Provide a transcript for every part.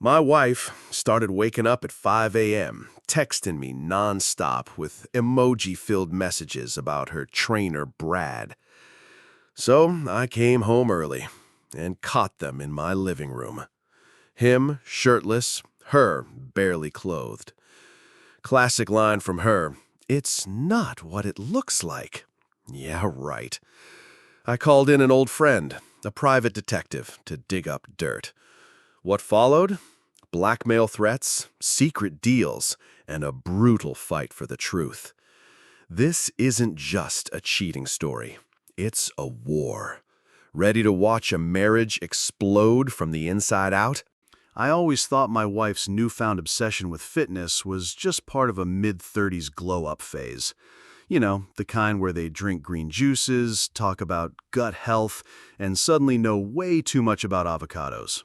My wife started waking up at 5 a.m., texting me nonstop with emoji-filled messages about her trainer, Brad. So I came home early and caught them in my living room. Him shirtless, her barely clothed. Classic line from her, "It's not what it looks like." Yeah, right. I called in an old friend, a private detective, to dig up dirt. What followed? Blackmail threats, secret deals, and a brutal fight for the truth. This isn't just a cheating story. It's a war. Ready to watch a marriage explode from the inside out? I always thought my wife's newfound obsession with fitness was just part of a mid-30s glow-up phase. You know, the kind where they drink green juices, talk about gut health, and suddenly know way too much about avocados.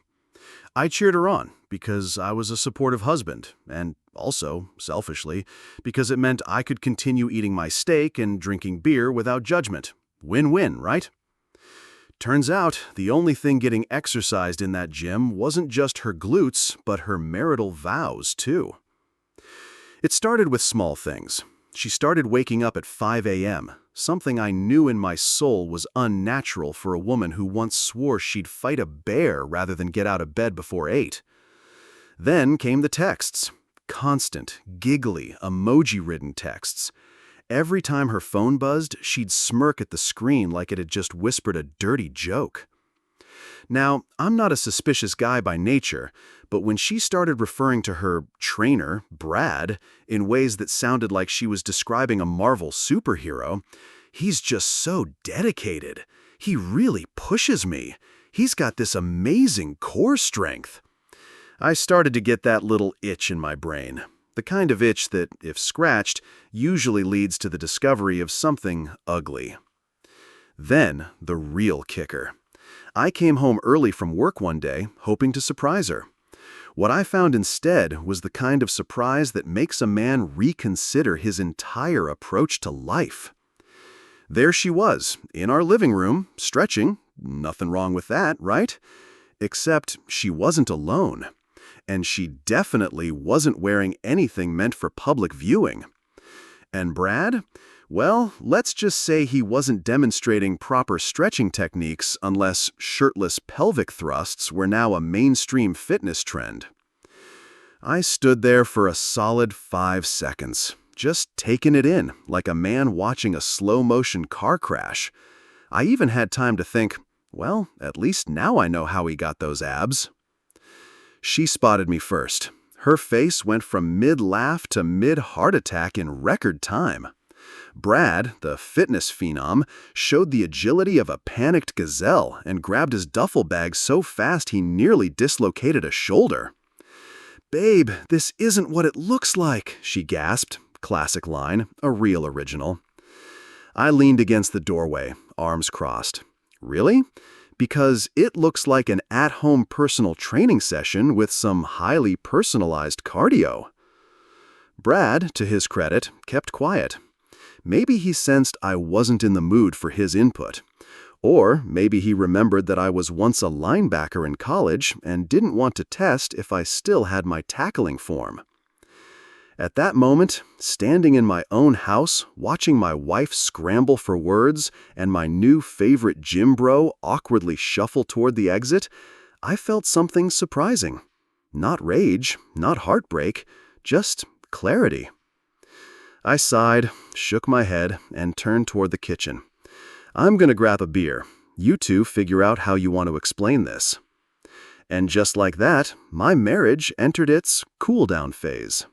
I cheered her on because I was a supportive husband, and also, selfishly, because it meant I could continue eating my steak and drinking beer without judgment. Win-win, right? Turns out, the only thing getting exercised in that gym wasn't just her glutes, but her marital vows, too. It started with small things. She started waking up at 5 a.m., something I knew in my soul was unnatural for a woman who once swore she'd fight a bear rather than get out of bed before 8. Then came the texts. Constant, giggly, emoji-ridden texts. Every time her phone buzzed, she'd smirk at the screen like it had just whispered a dirty joke. Now, I'm not a suspicious guy by nature, but when she started referring to her trainer, Brad, in ways that sounded like she was describing a Marvel superhero, "He's just so dedicated. He really pushes me. He's got this amazing core strength." I started to get that little itch in my brain. The kind of itch that, if scratched, usually leads to the discovery of something ugly. Then, the real kicker. I came home early from work one day, hoping to surprise her. What I found instead was the kind of surprise that makes a man reconsider his entire approach to life. There she was, in our living room, stretching. Nothing wrong with that, right? Except she wasn't alone. And she definitely wasn't wearing anything meant for public viewing. And Brad? Well, let's just say he wasn't demonstrating proper stretching techniques unless shirtless pelvic thrusts were now a mainstream fitness trend. I stood there for a solid 5 seconds, just taking it in like a man watching a slow-motion car crash. I even had time to think, well, at least now I know how he got those abs. She spotted me first. Her face went from mid-laugh to mid-heart attack in record time. Brad, the fitness phenom, showed the agility of a panicked gazelle and grabbed his duffel bag so fast he nearly dislocated a shoulder. "Babe, this isn't what it looks like," she gasped. Classic line, a real original. I leaned against the doorway, arms crossed. Really? Because it looks like an at-home personal training session with some highly personalized cardio. Brad, to his credit, kept quiet. Maybe he sensed I wasn't in the mood for his input. Or maybe he remembered that I was once a linebacker in college and didn't want to test if I still had my tackling form. At that moment, standing in my own house, watching my wife scramble for words and my new favorite gym bro awkwardly shuffle toward the exit, I felt something surprising. Not rage, not heartbreak, just clarity. I sighed, shook my head, and turned toward the kitchen. "I'm gonna grab a beer. You two figure out how you want to explain this." And just like that, my marriage entered its cool-down phase.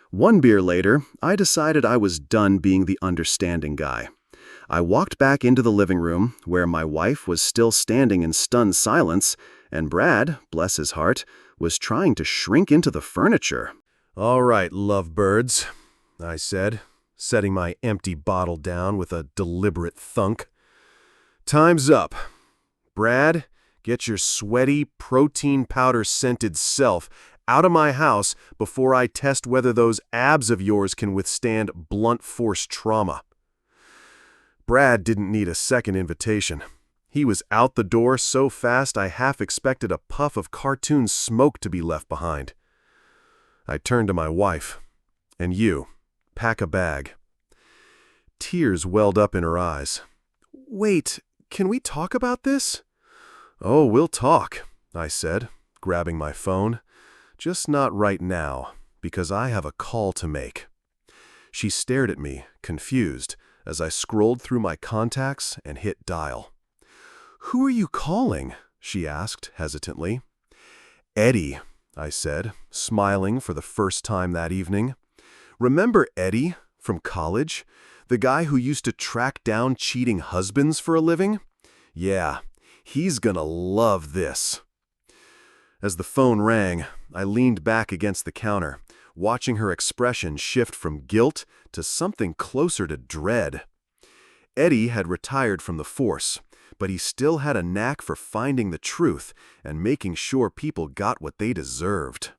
One beer later, I decided I was done being the understanding guy. I walked back into the living room, where my wife was still standing in stunned silence, and Brad, bless his heart, was trying to shrink into the furniture. "All right, lovebirds," I said, setting my empty bottle down with a deliberate thunk. "Time's up. Brad, get your sweaty, protein powder-scented self out of my house before I test whether those abs of yours can withstand blunt force trauma." Brad didn't need a second invitation. He was out the door so fast I half expected a puff of cartoon smoke to be left behind. I turned to my wife. "And you, pack a bag." Tears welled up in her eyes. "Wait, can we talk about this?" "Oh, we'll talk," I said, grabbing my phone. "Just not right now, because I have a call to make." She stared at me, confused, as I scrolled through my contacts and hit dial. "Who are you calling?" she asked hesitantly. "Eddie," I said, smiling for the first time that evening. "Remember Eddie from college? The guy who used to track down cheating husbands for a living? Yeah, he's gonna love this." As the phone rang, I leaned back against the counter, watching her expression shift from guilt to something closer to dread. Eddie had retired from the force, but he still had a knack for finding the truth and making sure people got what they deserved.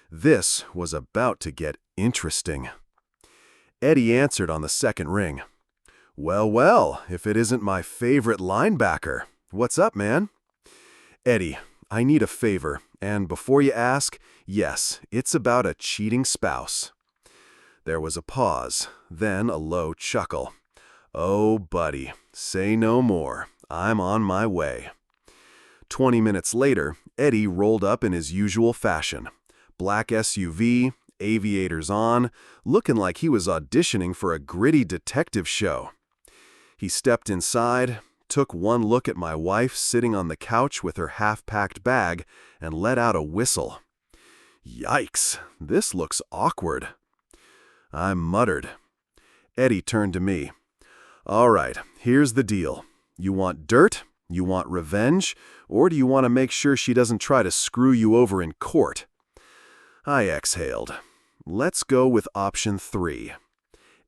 This was about to get interesting. Eddie answered on the second ring. "Well, well, if it isn't my favorite linebacker. What's up, man?" "Eddie, I need a favor, and before you ask, yes, it's about a cheating spouse." There was a pause, then a low chuckle. "Oh, buddy, say no more. I'm on my way." 20 minutes later, Eddie rolled up in his usual fashion. Black SUV, aviators on, looking like he was auditioning for a gritty detective show. He stepped inside, took one look at my wife sitting on the couch with her half-packed bag, and let out a whistle. "Yikes, this looks awkward." I muttered. Eddie turned to me. "All right, here's the deal. You want dirt? You want revenge? Or do you want to make sure she doesn't try to screw you over in court?" I exhaled. "Let's go with option 3.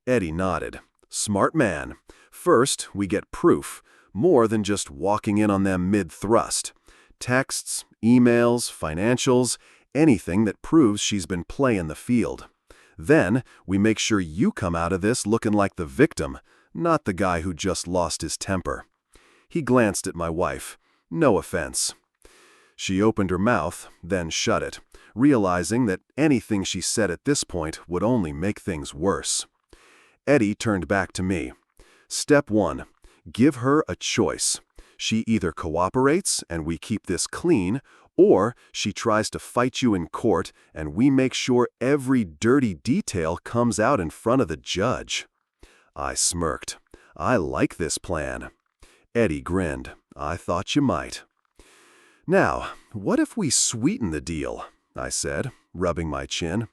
Eddie nodded. "Smart man. First, we get proof, more than just walking in on them mid-thrust. Texts, emails, financials, anything that proves she's been playing the field. Then, we make sure you come out of this looking like the victim, not the guy who just lost his temper." He glanced at my wife. No offense. She opened her mouth, then shut it, realizing that anything she said at this point would only make things worse. Eddie turned back to me. "Step 1. Give her a choice. She either cooperates and we keep this clean, or she tries to fight you in court and we make sure every dirty detail comes out in front of the judge." I smirked. "I like this plan." Eddie grinned. "I thought you might." "Now, what if we sweeten the deal?" I said, rubbing my chin.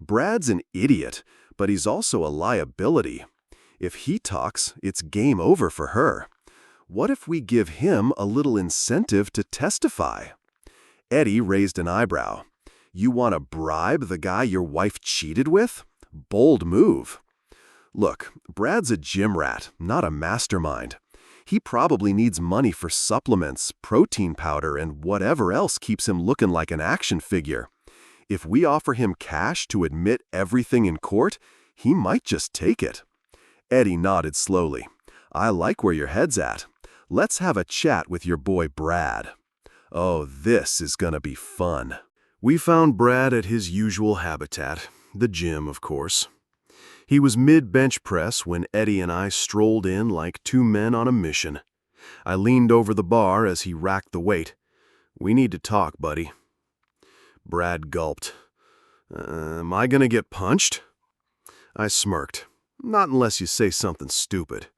"Brad's an idiot, but he's also a liability. If he talks, it's game over for her. What if we give him a little incentive to testify?" Eddie raised an eyebrow. "You want to bribe the guy your wife cheated with? Bold move." "Look, Brad's a gym rat, not a mastermind. He probably needs money for supplements, protein powder, and whatever else keeps him looking like an action figure. If we offer him cash to admit everything in court, he might just take it." Eddie nodded slowly. "I like where your head's at. Let's have a chat with your boy Brad." Oh, this is gonna be fun. We found Brad at his usual habitat, the gym, of course. He was mid-bench press when Eddie and I strolled in like two men on a mission. I leaned over the bar as he racked the weight. "We need to talk, buddy." Brad gulped. Am I gonna get punched?" I smirked. "Not unless you say something stupid.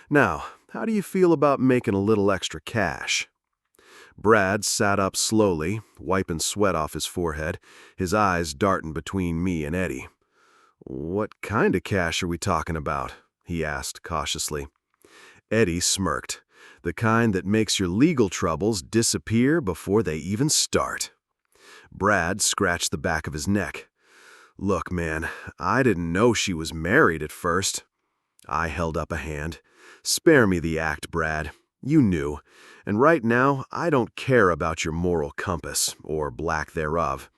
Now, how do you feel about making a little extra cash?" Brad sat up slowly, wiping sweat off his forehead, his eyes darting between me and Eddie. "What kind of cash are we talking about?" he asked cautiously. Eddie smirked. "The kind that makes your legal troubles disappear before they even start." Brad scratched the back of his neck. "Look, man, I didn't know she was married at first." I held up a hand. "Spare me the act, Brad. You knew. And right now, I don't care about your moral compass, or lack thereof.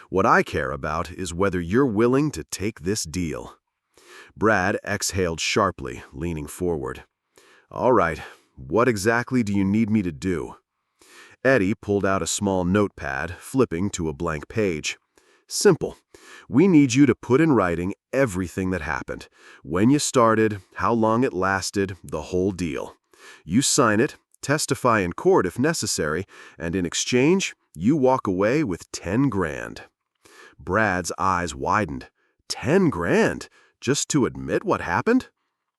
What I care about is whether you're willing to take this deal." Brad exhaled sharply, leaning forward. "All right, What exactly do you need me to do?" Eddie pulled out a small notepad, flipping to a blank page. "Simple. We need you to put in writing everything that happened. When you started, how long it lasted, the whole deal. You sign it, testify in court if necessary, and in exchange, you walk away with 10 grand. Brad's eyes widened. 10 grand? Just to admit what happened?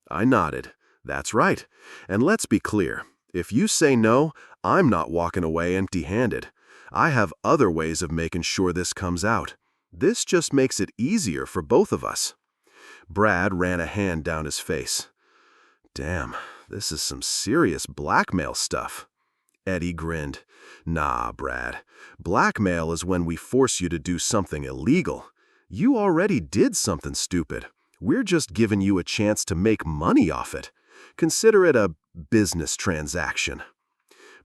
I nodded. That's right. And let's be clear. If you say no, I'm not walking away empty-handed. I have other ways of making sure this comes out. This just makes it easier for both of us." Brad ran a hand down his face. "Damn, this is some serious blackmail stuff." Eddie grinned. "Nah, Brad. Blackmail is when we force you to do something illegal. You already did something stupid. We're just giving you a chance to make money off it. Consider it a business transaction."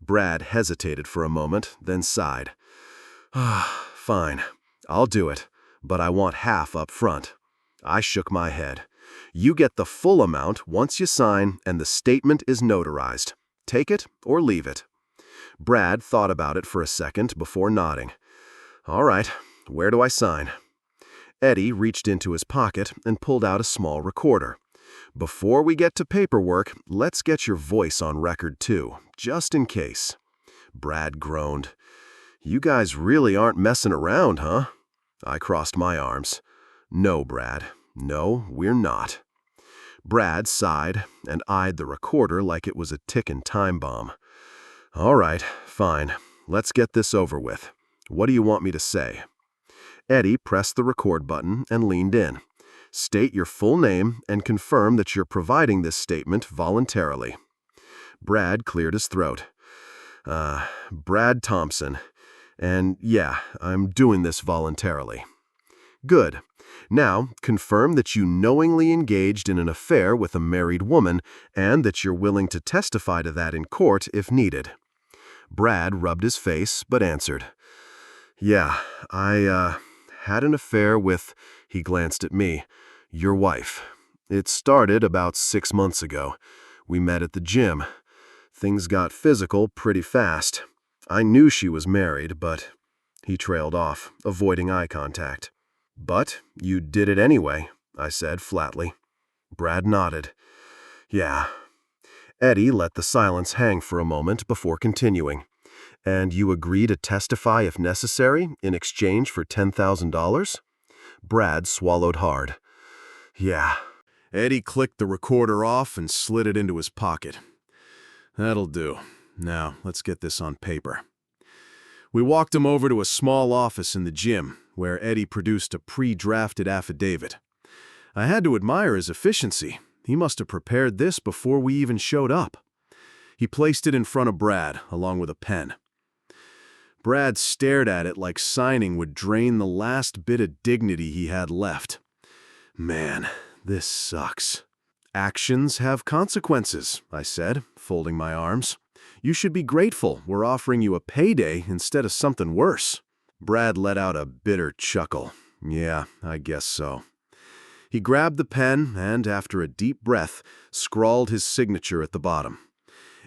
Brad hesitated for a moment, then sighed. "Fine. I'll do it, but I want half up front." I shook my head. "You get the full amount once you sign and the statement is notarized. Take it or leave it." Brad thought about it for a second before nodding. "All right, where do I sign?" Eddie reached into his pocket and pulled out a small recorder. "Before we get to paperwork, let's get your voice on record too, just in case." Brad groaned. "You guys really aren't messing around, huh?" I crossed my arms. "No, Brad. No, we're not." Brad sighed and eyed the recorder like it was a ticking time bomb. "All right, fine. Let's get this over with. What do you want me to say?" Eddie pressed the record button and leaned in. "State your full name and confirm that you're providing this statement voluntarily." Brad cleared his throat. Brad Thompson. And yeah, I'm doing this voluntarily." "Good. Now, confirm that you knowingly engaged in an affair with a married woman and that you're willing to testify to that in court if needed." Brad rubbed his face, but answered. "Yeah, I had an affair with," he glanced at me, "your wife. It started about 6 months ago. We met at the gym. Things got physical pretty fast. I knew she was married, but..." He trailed off, avoiding eye contact. "But you did it anyway," I said flatly. Brad nodded. "Yeah." Eddie let the silence hang for a moment before continuing. "And you agree to testify if necessary in exchange for $10,000? Brad swallowed hard. "Yeah." Eddie clicked the recorder off and slid it into his pocket. "That'll do. Now, let's get this on paper." We walked him over to a small office in the gym, where Eddie produced a pre-drafted affidavit. I had to admire his efficiency. He must have prepared this before we even showed up. He placed it in front of Brad, along with a pen. Brad stared at it like signing would drain the last bit of dignity he had left. "Man, this sucks." "Actions have consequences," I said, folding my arms. "You should be grateful we're offering you a payday instead of something worse." Brad let out a bitter chuckle. "Yeah, I guess so." He grabbed the pen and, after a deep breath, scrawled his signature at the bottom.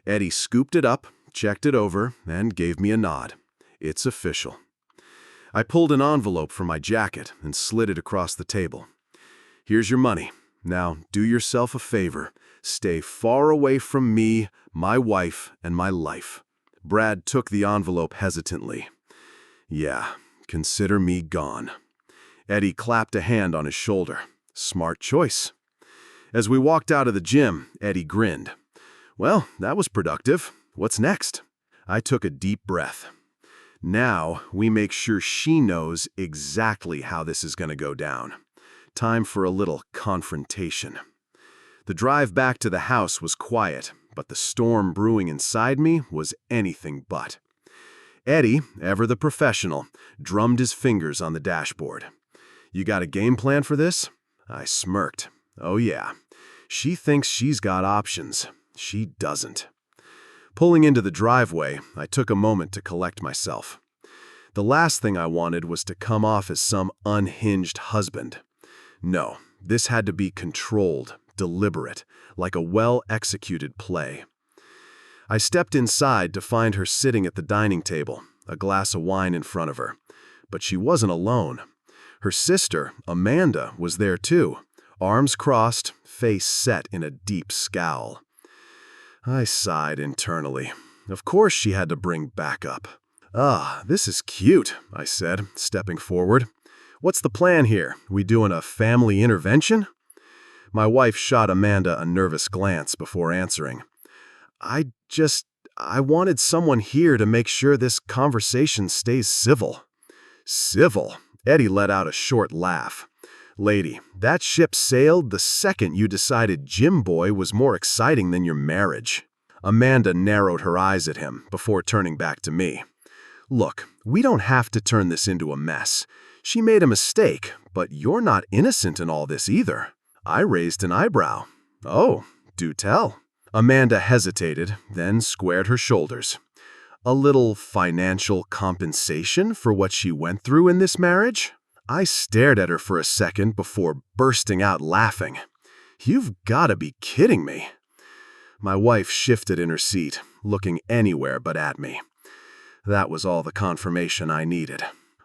Eddie scooped it up, checked it over, and gave me a nod. "It's official." I pulled an envelope from my jacket and slid it across the table. "Here's your money. Now, do yourself a favor. Stay far away from me, my wife, and my life." Brad took the envelope hesitantly. "Yeah, consider me gone." Eddie clapped a hand on his shoulder. "Smart choice." As we walked out of the gym, Eddie grinned. "Well, that was productive. What's next?" I took a deep breath. Now, we make sure she knows exactly how this is going to go down. Time for a little confrontation. The drive back to the house was quiet, but the storm brewing inside me was anything but. Eddie, ever the professional, drummed his fingers on the dashboard. "You got a game plan for this?" I smirked. "Oh yeah. She thinks she's got options. She doesn't." Pulling into the driveway, I took a moment to collect myself. The last thing I wanted was to come off as some unhinged husband. No, this had to be controlled, deliberate, like a well-executed play. I stepped inside to find her sitting at the dining table, a glass of wine in front of her. But she wasn't alone. Her sister, Amanda, was there too, arms crossed, face set in a deep scowl. I sighed internally. Of course she had to bring backup. "Ah, this is cute," I said, stepping forward. "What's the plan here? We doing a family intervention?" My wife shot Amanda a nervous glance before answering. I wanted someone here to make sure this conversation stays civil." "Civil?" Eddie let out a short laugh. "Lady, that ship sailed the second you decided Gym Boy was more exciting than your marriage." Amanda narrowed her eyes at him before turning back to me. "Look, we don't have to turn this into a mess. She made a mistake, but you're not innocent in all this either." I raised an eyebrow. "Oh, do tell." Amanda hesitated, then squared her shoulders. "A little financial compensation for what she went through in this marriage?" I stared at her for a second before bursting out laughing. "You've got to be kidding me." My wife shifted in her seat, looking anywhere but at me. That was all the confirmation I needed.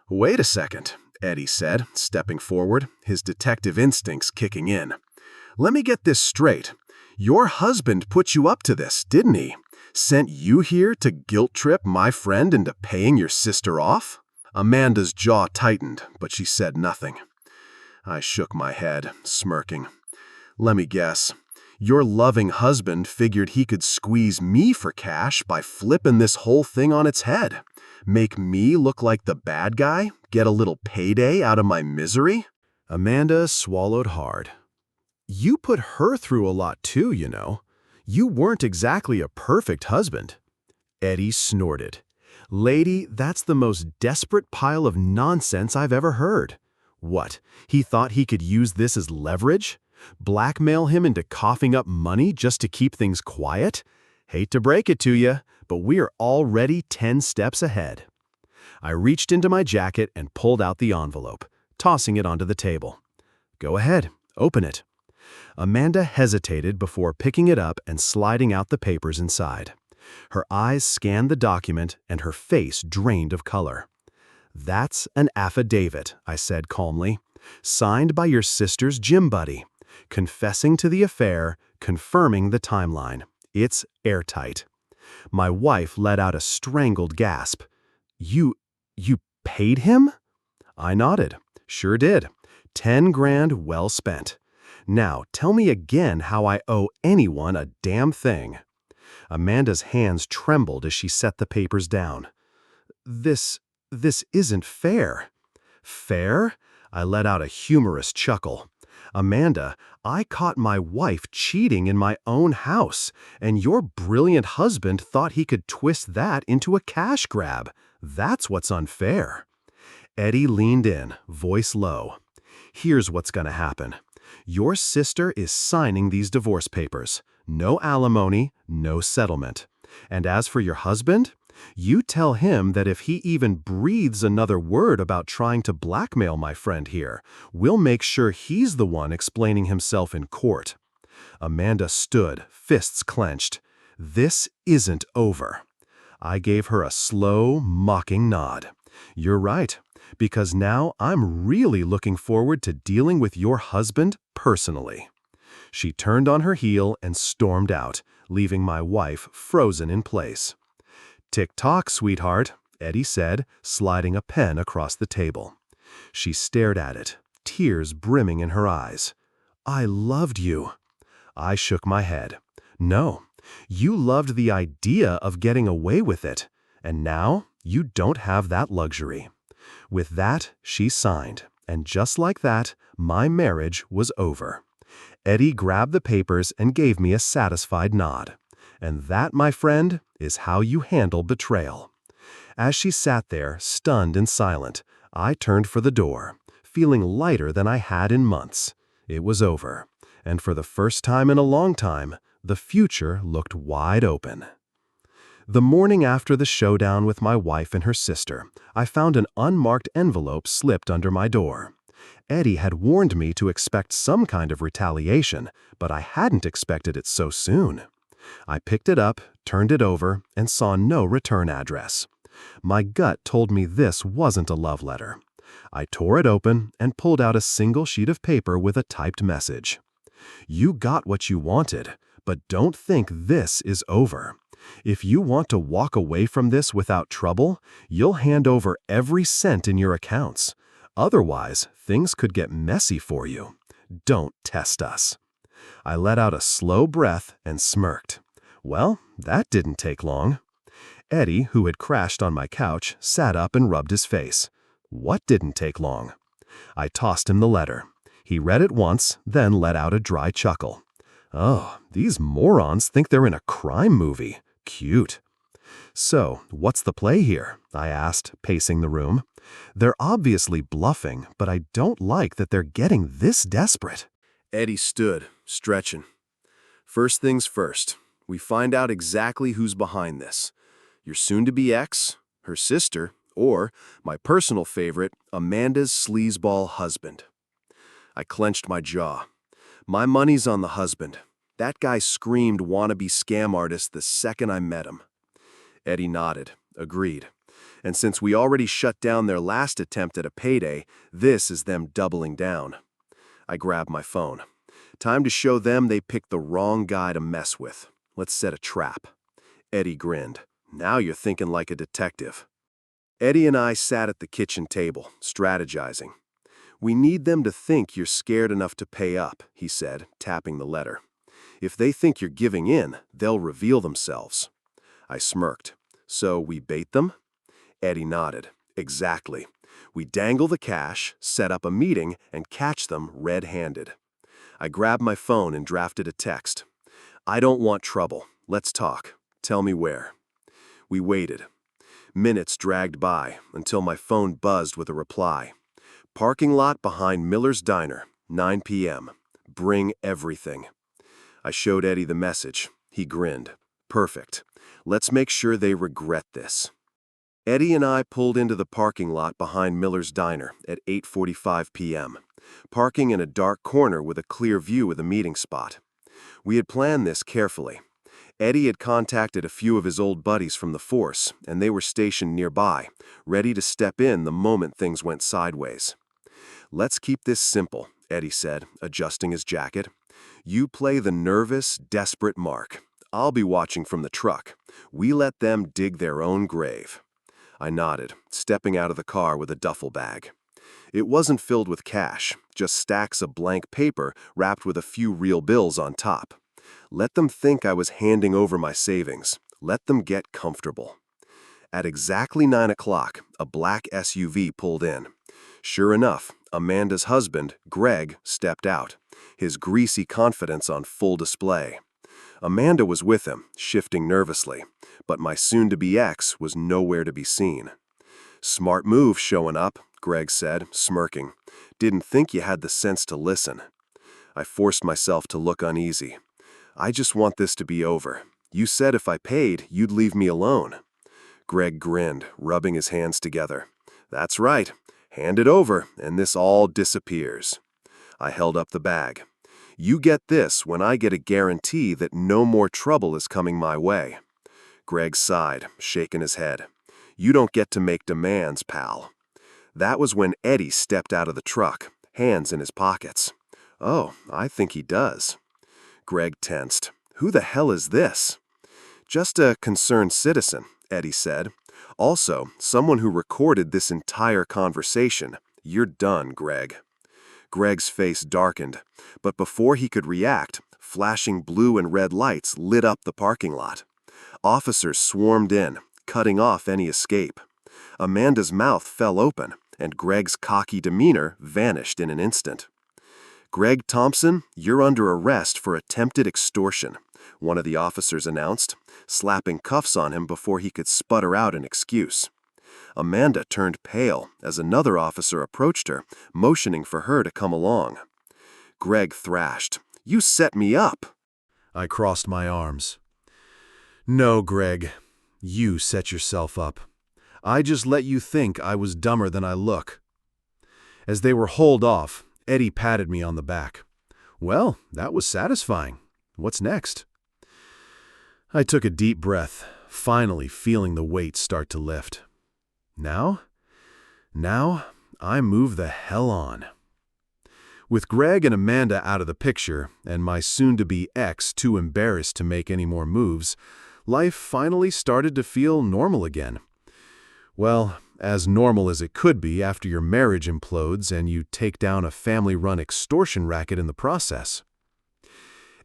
"Wait a second," Eddie said, stepping forward, his detective instincts kicking in. "Let me get this straight. Your husband put you up to this, didn't he? Sent you here to guilt-trip my friend into paying your sister off?" Amanda's jaw tightened, but she said nothing. I shook my head, smirking. "Let me guess. Your loving husband figured he could squeeze me for cash by flipping this whole thing on its head. Make me look like the bad guy? Get a little payday out of my misery?" Amanda swallowed hard. "You put her through a lot too, you know. You weren't exactly a perfect husband." Eddie snorted. "Lady, that's the most desperate pile of nonsense I've ever heard. What, he thought he could use this as leverage? Blackmail him into coughing up money just to keep things quiet? Hate to break it to you, but we're already 10 steps ahead." I reached into my jacket and pulled out the envelope, tossing it onto the table. "Go ahead, open it." Amanda hesitated before picking it up and sliding out the papers inside. Her eyes scanned the document and her face drained of color. "That's an affidavit," I said calmly, "signed by your sister's gym buddy, confessing to the affair, confirming the timeline. It's airtight." My wife let out a strangled gasp. You paid him?" I nodded. "Sure did. 10 grand well spent. Now tell me again how I owe anyone a damn thing." Amanda's hands trembled as she set the papers down. This isn't fair." "Fair?" I let out a humorous chuckle. "Amanda, I caught my wife cheating in my own house, and your brilliant husband thought he could twist that into a cash grab. That's what's unfair." Eddie leaned in, voice low. "Here's what's gonna happen. Your sister is signing these divorce papers. No alimony, no settlement. And as for your husband, you tell him that if he even breathes another word about trying to blackmail my friend here, we'll make sure he's the one explaining himself in court." Amanda stood, fists clenched. "This isn't over." I gave her a slow, mocking nod. "You're right, because now I'm really looking forward to dealing with your husband personally." She turned on her heel and stormed out, leaving my wife frozen in place. "Tick-tock, sweetheart," Eddie said, sliding a pen across the table. She stared at it, tears brimming in her eyes. "I loved you." I shook my head. "No, you loved the idea of getting away with it, and now you don't have that luxury." With that, she signed, and just like that, my marriage was over. Eddie grabbed the papers and gave me a satisfied nod. And that, my friend, is how you handle betrayal. As she sat there, stunned and silent, I turned for the door, feeling lighter than I had in months. It was over, and for the first time in a long time, the future looked wide open. The morning after the showdown with my wife and her sister, I found an unmarked envelope slipped under my door. Eddie had warned me to expect some kind of retaliation, but I hadn't expected it so soon. I picked it up, turned it over, and saw no return address. My gut told me this wasn't a love letter. I tore it open and pulled out a single sheet of paper with a typed message. You got what you wanted, but don't think this is over. If you want to walk away from this without trouble, you'll hand over every cent in your accounts. Otherwise, things could get messy for you. Don't test us. I let out a slow breath and smirked. Well, that didn't take long. Eddie, who had crashed on my couch, sat up and rubbed his face. What didn't take long? I tossed him the letter. He read it once, then let out a dry chuckle. Oh, these morons think they're in a crime movie. Cute. So, what's the play here? I asked, pacing the room. They're obviously bluffing, but I don't like that they're getting this desperate. Eddie stood, stretching. First things first, we find out exactly who's behind this. Your soon-to-be ex, her sister, or, my personal favorite, Amanda's sleazeball husband. I clenched my jaw. My money's on the husband. That guy screamed wannabe scam artist the second I met him. Eddie nodded, agreed. And since we already shut down their last attempt at a payday, this is them doubling down. I grabbed my phone. Time to show them they picked the wrong guy to mess with. Let's set a trap. Eddie grinned. Now you're thinking like a detective. Eddie and I sat at the kitchen table, strategizing. We need them to think you're scared enough to pay up, he said, tapping the letter. If they think you're giving in, they'll reveal themselves. I smirked. So we bait them? Eddie nodded. Exactly. We dangle the cash, set up a meeting, and catch them red-handed. I grabbed my phone and drafted a text. I don't want trouble. Let's talk. Tell me where. We waited. Minutes dragged by until my phone buzzed with a reply. Parking lot behind Miller's Diner, 9 p.m. Bring everything. I showed Eddie the message. He grinned. Perfect. Let's make sure they regret this. Eddie and I pulled into the parking lot behind Miller's Diner at 8:45 p.m., parking in a dark corner with a clear view of the meeting spot. We had planned this carefully. Eddie had contacted a few of his old buddies from the force, and they were stationed nearby, ready to step in the moment things went sideways. Let's keep this simple, Eddie said, adjusting his jacket. You play the nervous, desperate Mark. I'll be watching from the truck. We let them dig their own grave. I nodded, stepping out of the car with a duffel bag. It wasn't filled with cash, just stacks of blank paper wrapped with a few real bills on top. Let them think I was handing over my savings. Let them get comfortable. At exactly 9 o'clock, a black SUV pulled in. Sure enough, Amanda's husband, Greg, stepped out, his greasy confidence on full display. Amanda was with him, shifting nervously, but my soon-to-be ex was nowhere to be seen. Smart move showing up, Greg said, smirking. Didn't think you had the sense to listen. I forced myself to look uneasy. I just want this to be over. You said if I paid, you'd leave me alone. Greg grinned, rubbing his hands together. That's right. Hand it over, and this all disappears. I held up the bag. You get this when I get a guarantee that no more trouble is coming my way. Greg sighed, shaking his head. You don't get to make demands, pal. That was when Eddie stepped out of the truck, hands in his pockets. Oh, I think he does. Greg tensed. Who the hell is this? Just a concerned citizen, Eddie said. Also, someone who recorded this entire conversation. You're done, Greg. Greg's face darkened, but before he could react, flashing blue and red lights lit up the parking lot. Officers swarmed in, cutting off any escape. Amanda's mouth fell open, and Greg's cocky demeanor vanished in an instant. Greg Thompson, you're under arrest for attempted extortion, one of the officers announced, slapping cuffs on him before he could sputter out an excuse. Amanda turned pale as another officer approached her, motioning for her to come along. Greg thrashed, You set me up! I crossed my arms. No, Greg. You set yourself up. I just let you think I was dumber than I look. As they were hauled off, Eddie patted me on the back. Well, that was satisfying. What's next? I took a deep breath, finally feeling the weight start to lift. Now, I move the hell on. With Greg and Amanda out of the picture, and my soon-to-be ex too embarrassed to make any more moves, life finally started to feel normal again. Well, as normal as it could be after your marriage implodes and you take down a family-run extortion racket in the process.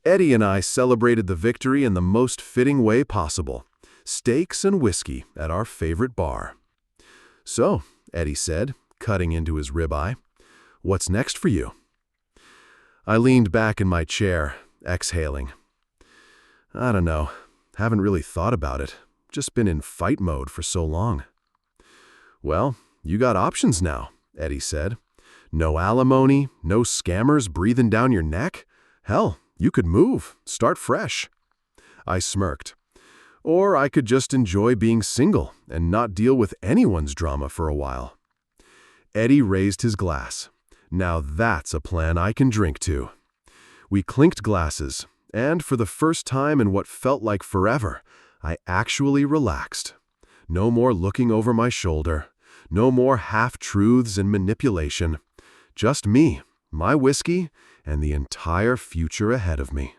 Eddie and I celebrated the victory in the most fitting way possible: steaks and whiskey at our favorite bar. "So," Eddie said, cutting into his ribeye, "what's next for you?" I leaned back in my chair, exhaling. "I don't know. Haven't really thought about it. Just been in fight mode for so long." "Well, you got options now," Eddie said. "No alimony, no scammers breathing down your neck. Hell, you could move, start fresh." I smirked. "Or I could just enjoy being single and not deal with anyone's drama for a while." Eddie raised his glass. "Now that's a plan I can drink to." We clinked glasses, and for the first time in what felt like forever, I actually relaxed. No more looking over my shoulder. No more half-truths and manipulation. Just me, my whiskey, and the entire future ahead of me.